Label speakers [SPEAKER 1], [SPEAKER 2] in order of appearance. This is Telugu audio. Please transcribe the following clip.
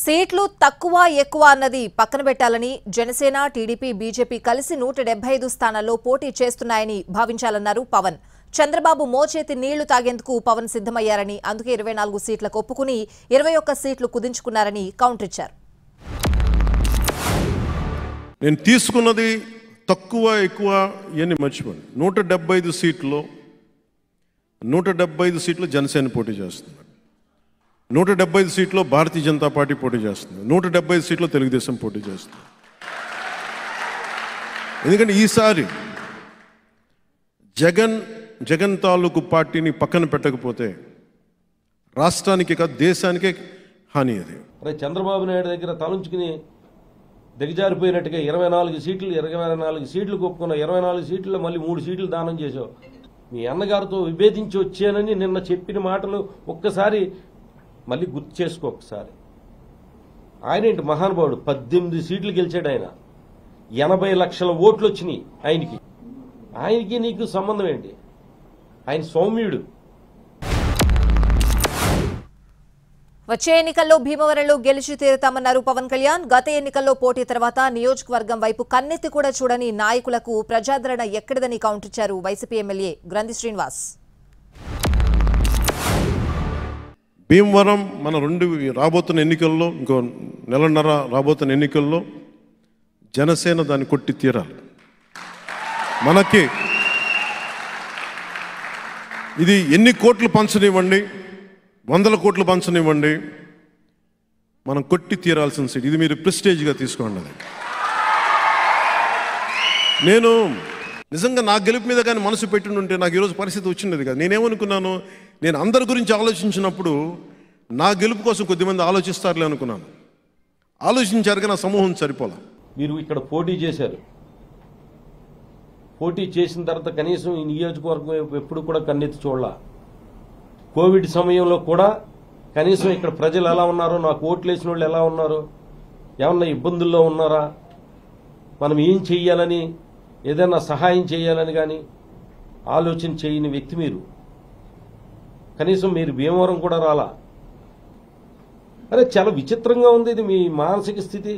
[SPEAKER 1] సీట్లు తక్కువ ఎక్కువ అన్నది పక్కన పెట్టాలని జనసేన టీడీపీ బీజేపీ కలిసి 175 స్థానాల్లో పోటీ చేస్తున్నాయని భావించాలన్నారు పవన్. చంద్రబాబు మోచేతి నీళ్లు తాగేందుకు పవన్ సిద్ధమయ్యారని, అందుకే 24 సీట్లకు ఒప్పుకుని 21 సీట్లు కుదించుకున్నారని కౌంటర్ ఇచ్చారు.
[SPEAKER 2] నేను తీసుకున్నది తక్కువ ఎక్కువ ఇవన్నీ మర్చిపోండి. 175 సీట్లు జనసేన పోటీ చేస్తుంది, 175 సీట్లో భారతీయ జనతా పార్టీ పోటీ చేస్తుంది, 175 సీట్లో తెలుగుదేశం పోటీ చేస్తుంది. ఎందుకంటే ఈసారి జగన్ తాలూకు పార్టీని పక్కన పెట్టకపోతే రాష్ట్రానికి కాదు దేశానికే హాని. అది
[SPEAKER 3] చంద్రబాబు నాయుడు దగ్గర తలంచుకుని దిగజారిపోయినట్టుగా 24 సీట్లు ఒప్పుకున్న 24 సీట్లలో మళ్ళీ 3 సీట్లు దానం చేశావు. మీ అన్నగారితో విభేదించి వచ్చానని నిన్న చెప్పిన మాటలు ఒక్కసారి మళ్ళీ గుర్తు చేసుకో. ఒకసారి ఆయన ఏంటి మహానుభావుడు, 18 సీట్లు గెలిచాడు ఆయన, 80 లక్షల ఓట్లు వచ్చినాయి ఆయనకి నీకు సంబంధం ఏంటి? ఆయన సౌమ్యుడు.
[SPEAKER 1] వచ్చే ఎన్నికల్లో భీమవరంలో గెలిచి తీరుతామన్నారు పవన్ కళ్యాణ్. గత ఎన్నికల్లో పోటీ తర్వాత నియోజకవర్గం వైపు కన్నెత్తి కూడా చూడని నాయకులకు ప్రజాదరణ ఎక్కడిదని కౌంటర్ ఇచ్చారు వైసీపీ ఎమ్మెల్యే గ్రంథి శ్రీనివాస్.
[SPEAKER 2] భీమవరం మన రాబోతున్న ఎన్నికల్లో, ఇంకో నెలన్నర రాబోతున్న ఎన్నికల్లో జనసేన దాన్ని కొట్టి తీరాలి. మనకి ఇది ఎన్ని కోట్లు పంచనివ్వండి, 100 కోట్లు పంచనివ్వండి, మనం కొట్టి తీరాల్సిన సీట్. ఇది మీరు ప్రెస్టేజ్గా తీసుకోండి. అది నేను నిజంగా నా గెలుపు మీద కానీ మనసు పెట్టిండుంటే నాకు ఈరోజు పరిస్థితి వచ్చిండేది కదా. నేనేమనుకున్నాను, నేను అందరి గురించి ఆలోచించినప్పుడు నా గెలుపు కోసం కొద్దిమంది ఆలోచిస్తారులే అనుకున్నాను. ఆలోచించారు కానీ నా సమూహం సరిపోలే.
[SPEAKER 3] మీరు ఇక్కడ పోటీ చేశారు, పోటీ చేసిన తర్వాత కనీసం ఈ నియోజకవర్గం ఎప్పుడు కూడా కన్నెత్తి చూడలా. కోవిడ్ సమయంలో కూడా కనీసం ఇక్కడ ప్రజలు ఎలా ఉన్నారో, నాకు ఓట్లు వేసిన వాళ్ళు ఎలా ఉన్నారో, ఏమన్నా ఇబ్బందుల్లో ఉన్నారా, మనం ఏం చెయ్యాలని, ఏదైనా సహాయం చేయాలని కానీ ఆలోచన చేయని వ్యక్తి మీరు. కనీసం మీరు భీమవరం కూడా రాలా. అరే చాలా విచిత్రంగా ఉంది ఇది మీ మానసిక స్థితి.